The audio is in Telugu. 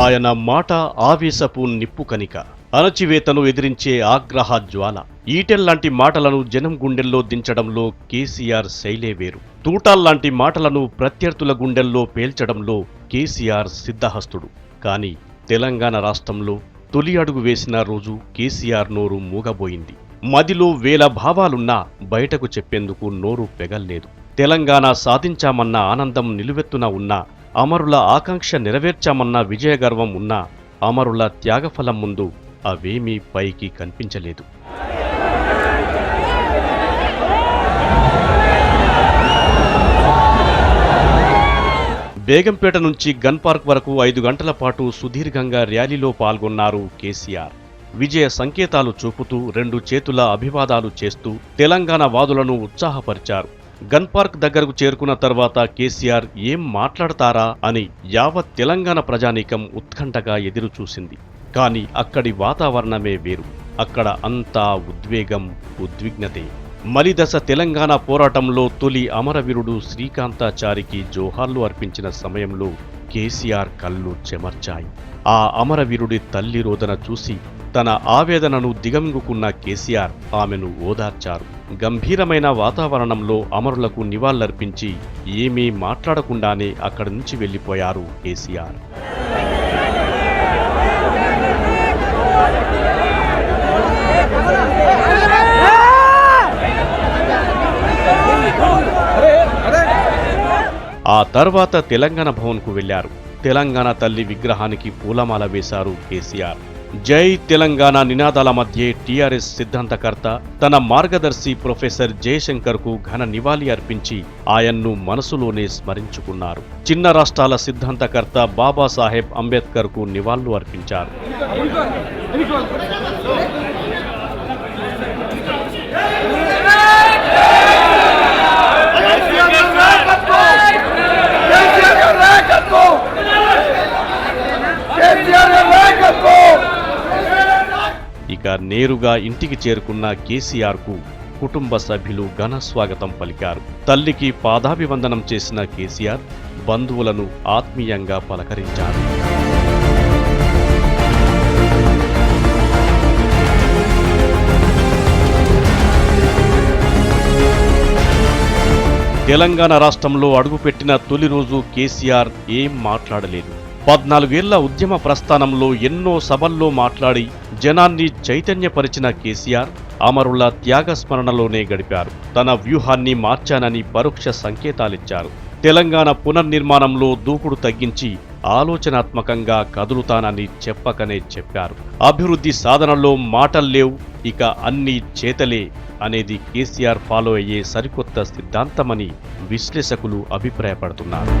ఆయన మాట ఆవేశపు నిప్పు కనిక, అణచివేతను ఎదిరించే ఆగ్రహ జ్వాల. ఈటెల్లాంటి మాటలను జనం గుండెల్లో దించడంలో కేసీఆర్ శైలే వేరు. తూటాల్లాంటి మాటలను ప్రత్యర్థుల గుండెల్లో పేల్చడంలో కేసీఆర్ సిద్ధహస్తుడు. కానీ తెలంగాణ రాష్ట్రంలో తొలి అడుగు వేసిన రోజు కేసీఆర్ నోరు మూగబోయింది. మదిలో వేల భావాలున్నా బయటకు చెప్పేందుకు నోరు పెగల్లేదు. తెలంగాణ సాధించామన్న ఆనందం నిలువెత్తున ఉన్నా, అమరుల ఆకాంక్ష నెరవేర్చామన్న విజయగర్వం ఉన్నా, అమరుల త్యాగఫలం ముందు అవేమీ పైకి కనిపించలేదు. బేగంపేట నుంచి గన్ పార్క్ వరకు 5 గంటల పాటు సుదీర్ఘంగా ర్యాలీలో పాల్గొన్నారు కేసీఆర్. విజయ సంకేతాలు చూపుతూ 2 చేతుల అభివాదాలు చేస్తూ తెలంగాణ వాదులను ఉత్సాహపరిచారు. గన్ పార్క్ దగ్గరకు చేరుకున్న తర్వాత కేసీఆర్ ఏం మాట్లాడతారా అని యావత్ తెలంగాణ ప్రజానీకం ఉత్కంఠగా ఎదురుచూసింది. కానీ అక్కడి వాతావరణమే వేరు. అక్కడ అంతా ఉద్వేగం, ఉద్విగ్నతే. మలిదశ తెలంగాణ పోరాటంలో తొలి అమరవీరుడు శ్రీకాంతాచారికి జోహార్లు అర్పించిన సమయంలో కేసీఆర్ కళ్ళు చెమర్చాయి. ఆ అమరవీరుడి తల్లి రోదన చూసి తన ఆవేదనను దిగమింగుకున్న కేసీఆర్ ఆమెను ఓదార్చారు. గంభీరమైన వాతావరణంలో అమరులకు నివాళులర్పించి ఏమీ మాట్లాడకుండానే అక్కడి నుంచి వెళ్లిపోయారు కేసీఆర్. ఆ తర్వాత తెలంగాణ భవన్కు వెళ్లారు. తెలంగాణ తల్లి విగ్రహానికి పూలమాల వేశారు కేసీఆర్. జై తెలంగాణ నినాదాల మధ్య టీఆర్ఎస్ సిద్ధాంతకర్త, తన మార్గదర్శి ప్రొఫెసర్ జయశంకర్కు ఘన నివాళి అర్పించి ఆయన్ను మనసులోనే స్మరించుకున్నారు. చిన్న రాష్ట్రాల సిద్ధాంతకర్త బాబాసాహెబ్ అంబేద్కర్కు నివాళులు అర్పించారు. ఇక నేరుగా ఇంటికి చేరుకున్న కేసీఆర్కు కుటుంబ సభ్యులు ఘన స్వాగతం పలికారు. తల్లికి పాదాభివందనం చేసిన కేసీఆర్ బంధువులను ఆత్మీయంగా పలకరించారు. తెలంగాణ రాష్ట్రంలో అడుగుపెట్టిన తొలి రోజు కేసీఆర్ ఏం మాట్లాడలేదు. 14 ఏళ్ల ఉద్యమ ప్రస్థానంలో ఎన్నో సభల్లో మాట్లాడి జనాన్ని చైతన్యపరిచిన కేసీఆర్ అమరుల త్యాగస్మరణలోనే గడిపారు. తన వ్యూహాన్ని మార్చానని పరోక్ష సంకేతాలిచ్చారు. తెలంగాణ పునర్నిర్మాణంలో దూకుడు తగ్గించి ఆలోచనాత్మకంగా కదులుతానని చెప్పకనే చెప్పారు. అభివృద్ధి సాధనలో మాటల్లేవు, ఇక అన్నీ చేతలే అనేది కేసీఆర్ ఫాలో అయ్యే సరికొత్త సిద్ధాంతమని విశ్లేషకులు అభిప్రాయపడుతున్నారు.